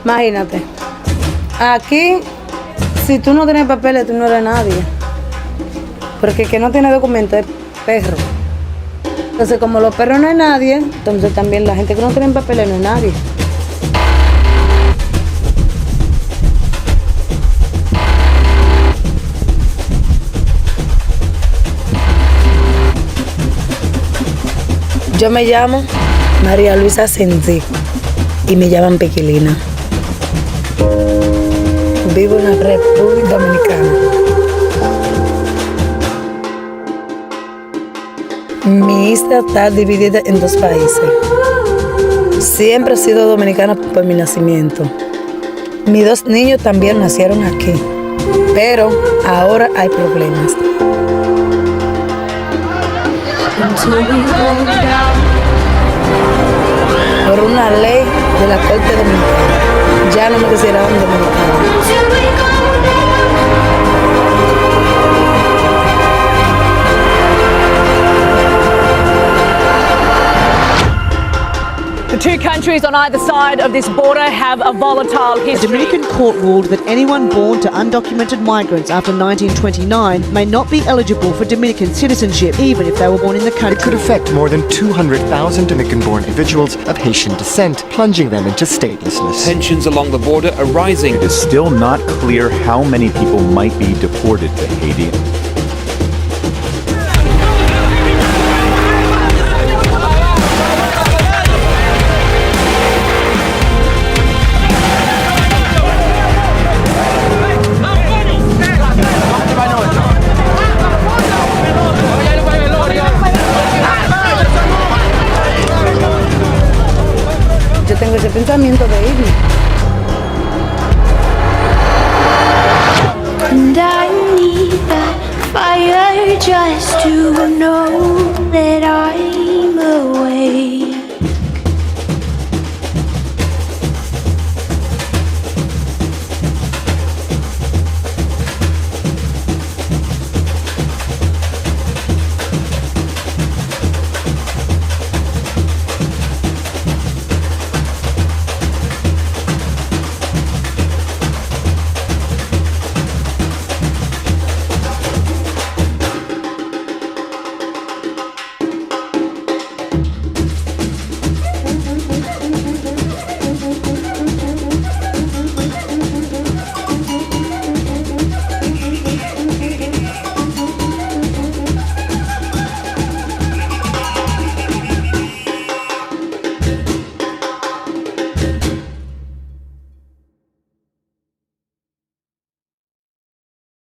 Imagínate. Aquí, si tú no tienes papeles, tú no eres nadie. Porque el que no tiene documento es perro. Entonces, como los perros no es nadie, entonces también la gente que no tiene papeles no es nadie. Yo me llamo María Luisa Sensi y me llaman Pequilina. Vivo en la República Dominicana. Mi isla está dividida en 2 países. Siempre he sido dominicana por mi nacimiento. Mis 2 niños también nacieron aquí, pero ahora hay problemas. Por una ley de la Corte Dominicana, ya no me consideraban dominicana. The two countries on either side of this border have a volatile A history. Dominican court ruled that anyone born to undocumented migrants after 1929 may not be eligible for Dominican citizenship, even if they were born in the It country. could affect more than 200,000 Dominican-born individuals of Haitian descent, plunging them into statelessness. Tensions along the border are rising. It is still not clear how many people might be deported to Haiti.